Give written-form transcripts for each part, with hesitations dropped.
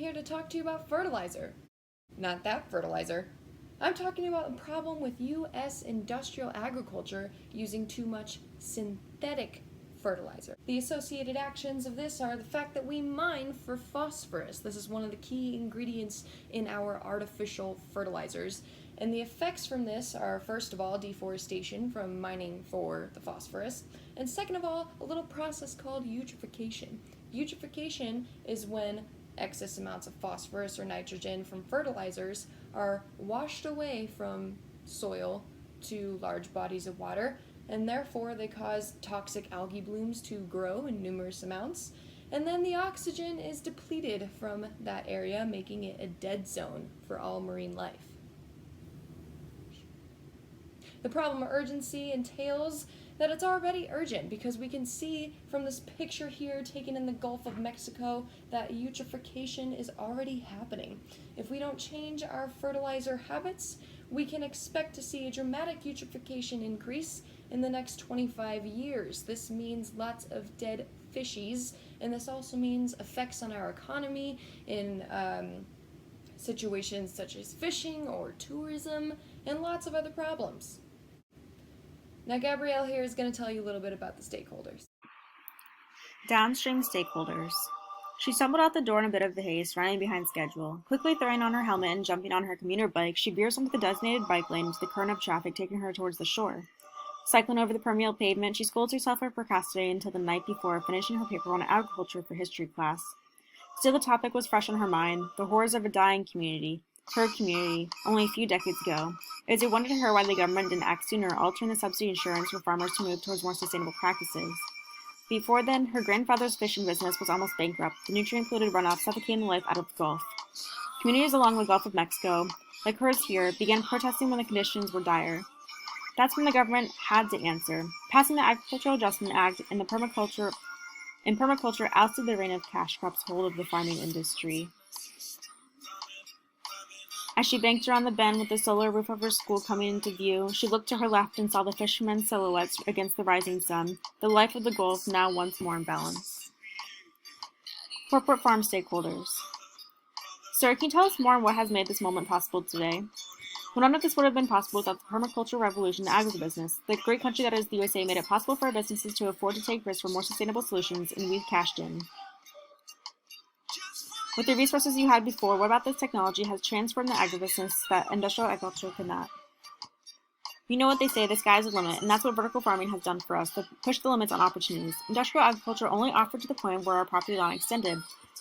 here to talk to you about fertilizer. Not that fertilizer. I'm talking about the problem with U.S. industrial agriculture using too much synthetic fertilizer. The associated actions of this are the fact that we mine for phosphorus. This is one of the key ingredients in our artificial fertilizers. And the effects from this are, first of all, deforestation from mining for the phosphorus, and second of all, a little process called eutrophication. Eutrophication is when excess amounts of phosphorus or nitrogen from fertilizers are washed away from soil to large bodies of water, and therefore they cause toxic algae blooms to grow in numerous amounts, and then the oxygen is depleted from that area, making it a dead zone for all marine life. The problem of urgency entails that it's already urgent because we can see from this picture here taken in the Gulf of Mexico that eutrophication is already happening. If we don't change our fertilizer habits, we can expect to see a dramatic eutrophication increase in the next 25 years. This means lots of dead fishies, and this also means effects on our economy in situations such as fishing or tourism and lots of other problems. Now, Gabrielle here is going to tell you a little bit about the stakeholders. Downstream stakeholders. She stumbled out the door in a bit of haste, running behind schedule. Quickly throwing on her helmet and jumping on her commuter bike, she veers onto the designated bike lane into the current of traffic taking her towards the shore. Cycling over the permeable pavement, she scolds herself for procrastinating until the night before, finishing her paper on agriculture for history class. Still, the topic was fresh on her mind, the horrors of a dying community. Her community, only a few decades ago. It was a wonder to her why the government didn't act sooner, altering the subsidy insurance for farmers to move towards more sustainable practices. Before then, her grandfather's fishing business was almost bankrupt, the nutrient-polluted runoff suffocating the life out of the Gulf. Communities along the Gulf of Mexico, like hers here, began protesting when the conditions were dire. That's when the government had to answer. Passing the Agricultural Adjustment Act and permaculture ousted the reign of cash crops hold of the farming industry. As she banked around the bend with the solar roof of her school coming into view, she looked to her left and saw the fishermen's silhouettes against the rising sun, the life of the Gulf now once more in balance. Corporate farm stakeholders. Sir, can you tell us more on what has made this moment possible today? Well, none of this would have been possible without the permaculture revolution in agribusiness. The great country that is the USA made it possible for our businesses to afford to take risks for more sustainable solutions, and we've cashed in. With the resources you had before, what about this technology has transformed the agribusiness that industrial agriculture could not? You know what they say, the sky's the limit, and that's what vertical farming has done for us, to push the limits on opportunities. Industrial agriculture only offered to the point where our property line extended.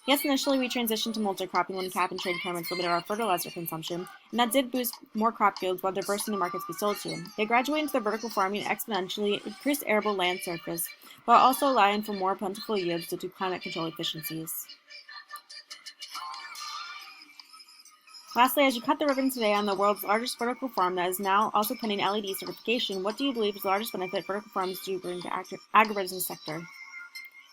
Yes, initially we transitioned to multi-cropping when cap and trade permits limited our fertilizer consumption, and that did boost more crop yields while diversing the markets we sold to. They graduated into the vertical farming exponentially increased arable land surface, while also allowing for more plentiful yields due to climate control efficiencies. Lastly, as you cut the ribbon today on the world's largest vertical farm that is now also pending LEED certification, what do you believe is the largest benefit vertical farms do bring to the agribusiness sector?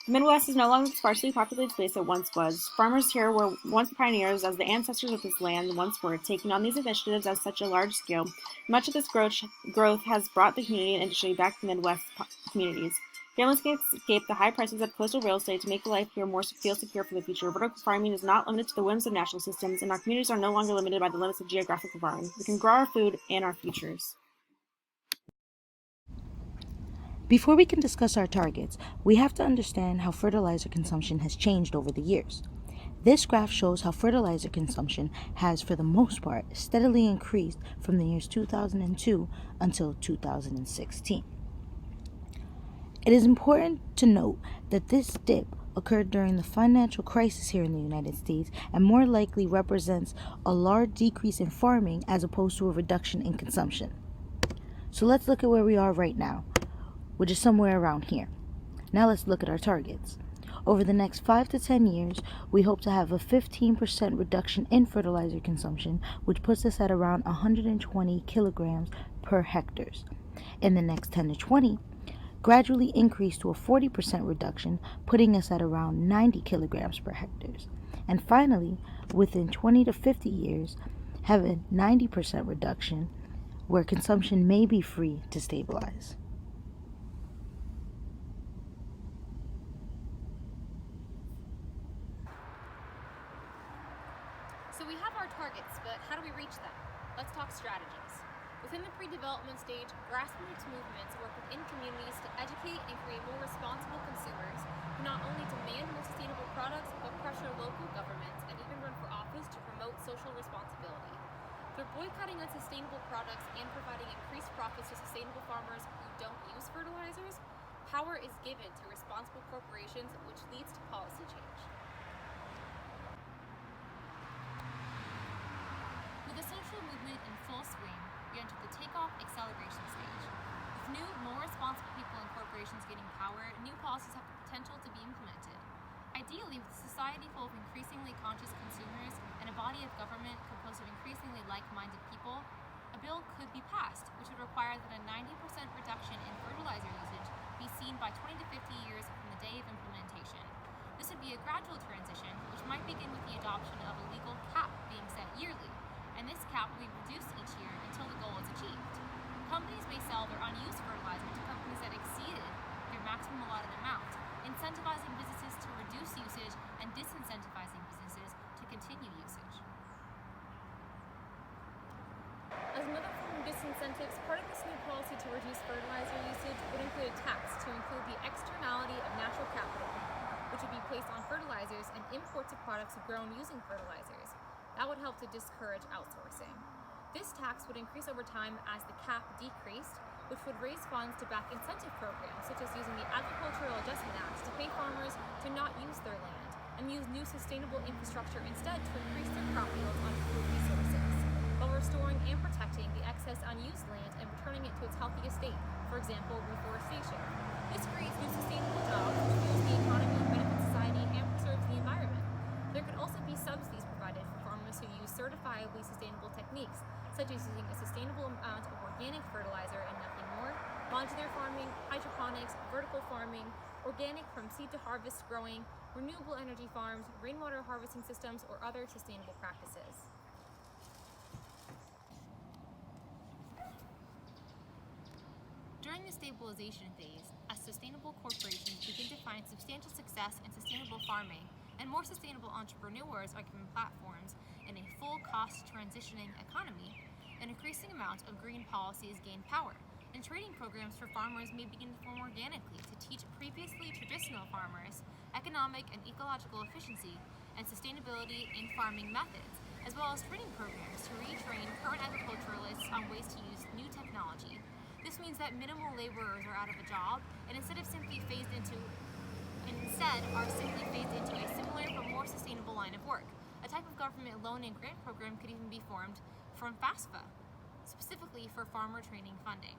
The Midwest is no longer the sparsely populated place it once was. Farmers here were once pioneers as the ancestors of this land once were, taking on these initiatives at such a large scale. Much of this growth has brought the community and industry back to the Midwest communities. Families can escape the high prices of coastal real estate to make life here feel secure for the future. Vertical farming is not limited to the whims of natural systems, and our communities are no longer limited by the limits of geographical farming. We can grow our food and our futures. Before we can discuss our targets, we have to understand how fertilizer consumption has changed over the years. This graph shows how fertilizer consumption has, for the most part, steadily increased from the years 2002 until 2016. It is important to note that this dip occurred during the financial crisis here in the United States and more likely represents a large decrease in farming as opposed to a reduction in consumption. So let's look at where we are right now, which is somewhere around here. Now let's look at our targets. Over the next 5 to 10 years, we hope to have a 15% reduction in fertilizer consumption, which puts us at around 120 kilograms per hectare. In the next 10 to 20, gradually increase to a 40% reduction, putting us at around 90 kilograms per hectare. And finally, within 20 to 50 years, have a 90% reduction where consumption may be free to stabilize. grassroots movements work within communities to educate and create more responsible consumers who not only demand more sustainable products, but pressure local governments and even run for office to promote social responsibility. Through boycotting unsustainable products and providing increased profits to sustainable farmers who don't use fertilizers, power is given to responsible corporations, which leads to policy change. With the social movement in full swing, we enter the takeoff acceleration stage. With new, more responsible people and corporations gaining power, new policies have the potential to be implemented. Ideally, with a society full of increasingly conscious consumers and a body of government composed of increasingly like-minded people, a bill could be passed, which would require that a 90% reduction in fertilizer usage be seen by 20 to 50 years from the day of implementation. This would be a gradual transition, which might begin with the adoption of a legal cap being set yearly, and this cap will be reduced each year until the goal is achieved. Companies may sell their unused fertilizer to companies that exceeded their maximum allotted amount, incentivizing businesses to reduce usage and disincentivizing businesses to continue usage. As another form of disincentives, part of this new policy to reduce fertilizer usage would include a tax to include the externality of natural capital, which would be placed on fertilizers and imports of products grown using fertilizers. That would help to discourage outsourcing. This tax would increase over time as the cap decreased, which would raise funds to back incentive programs, such as using the Agricultural Adjustment Act to pay farmers to not use their land and use new sustainable infrastructure instead to increase their crop yields on food resources, while restoring and protecting the excess unused land and returning it to its healthiest state, for example, reforestation. This creates new sustainable jobs, which fuels the economy, benefits society, and preserves the environment. There could also be subsidies provided for farmers who use certifiably sustainable techniques, such as using a sustainable amount of organic fertilizer and nothing more, modular farming, hydroponics, vertical farming, organic from seed to harvest growing, renewable energy farms, rainwater harvesting systems, or other sustainable practices. During the stabilization phase, as sustainable corporations begin to find substantial success in sustainable farming, and more sustainable entrepreneurs are given platforms in a full-cost transitioning economy, an increasing amount of green policies gain power, and training programs for farmers may begin to form organically to teach previously traditional farmers economic and ecological efficiency and sustainability in farming methods, as well as training programs to retrain current agriculturalists on ways to use new technology. This means that minimal laborers are out of a job and instead are simply phased into a similar but more sustainable line of work. A type of government loan and grant program could even be formed from FAFSA, specifically for farmer training funding.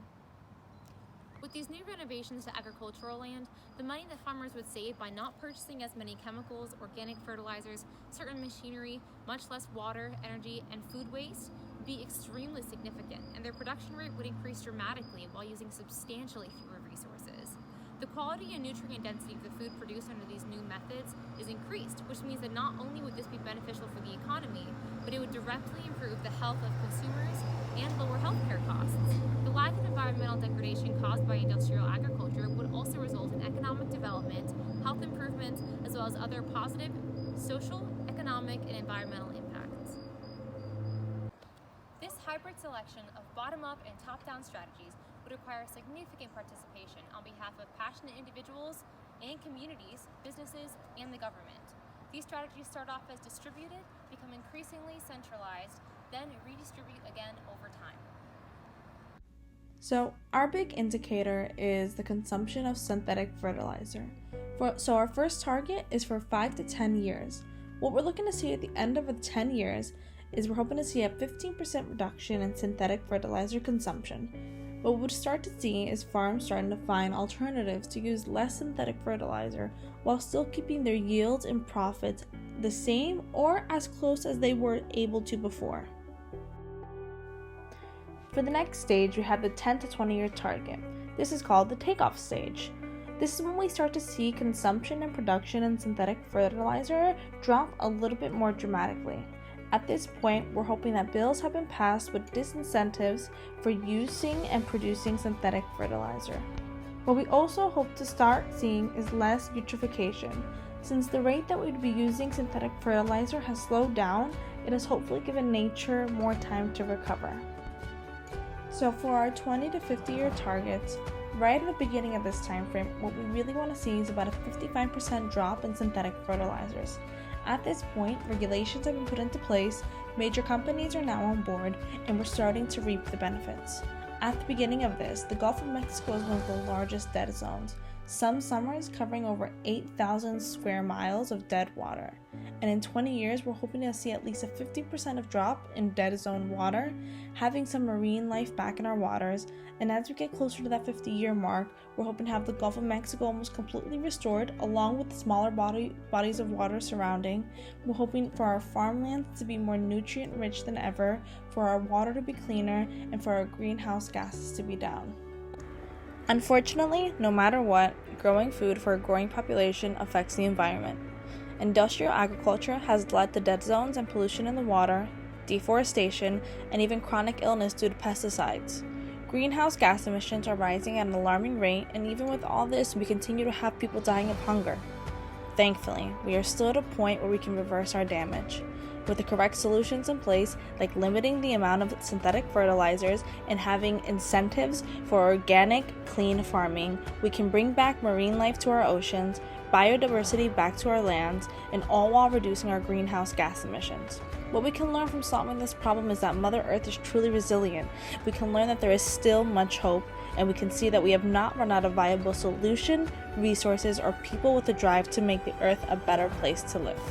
With these new renovations to agricultural land, the money that farmers would save by not purchasing as many chemicals, organic fertilizers, certain machinery, much less water, energy, and food waste would be extremely significant, and their production rate would increase dramatically while using substantially fewer resources. The quality and nutrient density of the food produced under these new methods is increased, which means that not only would this be beneficial for the economy, but it would directly improve the health of consumers and lower healthcare costs. The lack of environmental degradation caused by industrial agriculture would also result in economic development, health improvements, as well as other positive social, economic, and environmental impacts. This hybrid selection of bottom-up and top-down strategies would require significant participation on behalf of passionate individuals and communities, businesses, and the government. These strategies start off as distributed, become increasingly centralized, then redistribute again over time. So our big indicator is the consumption of synthetic fertilizer. So our first target is for 5 to 10 years. What we're looking to see at the end of the 10 years is we're hoping to see a 15% reduction in synthetic fertilizer consumption. What we'll start to see is farms starting to find alternatives to use less synthetic fertilizer while still keeping their yields and profits the same or as close as they were able to before. For the next stage, we have the 10 to 20 year target. This is called the takeoff stage. This is when we start to see consumption and production in synthetic fertilizer drop a little bit more dramatically. At this point, we're hoping that bills have been passed with disincentives for using and producing synthetic fertilizer. What we also hope to start seeing is less eutrophication. Since the rate that we'd be using synthetic fertilizer has slowed down, it has hopefully given nature more time to recover. So for our 20 to 50 year targets, right at the beginning of this time frame, what we really want to see is about a 55% drop in synthetic fertilizers. At this point, regulations have been put into place, major companies are now on board, and we're starting to reap the benefits. At the beginning of this, the Gulf of Mexico is one of the largest dead zones, some summers covering over 8,000 square miles of dead water. And in 20 years, we're hoping to see at least a 50% of drop in dead zone water, having some marine life back in our waters, and as we get closer to that 50-year mark, we're hoping to have the Gulf of Mexico almost completely restored, along with the smaller bodies of water surrounding. We're hoping for our farmlands to be more nutrient-rich than ever, for our water to be cleaner, and for our greenhouse gases to be down. Unfortunately, no matter what, growing food for a growing population affects the environment. Industrial agriculture has led to dead zones and pollution in the water, deforestation, and even chronic illness due to pesticides. Greenhouse gas emissions are rising at an alarming rate, and even with all this, we continue to have people dying of hunger. Thankfully, we are still at a point where we can reverse our damage. With the correct solutions in place, like limiting the amount of synthetic fertilizers and having incentives for organic, clean farming, we can bring back marine life to our oceans, biodiversity back to our lands, and all while reducing our greenhouse gas emissions. What we can learn from solving this problem is that Mother Earth is truly resilient. We can learn that there is still much hope, and we can see that we have not run out of viable solution, resources, or people with the drive to make the Earth a better place to live.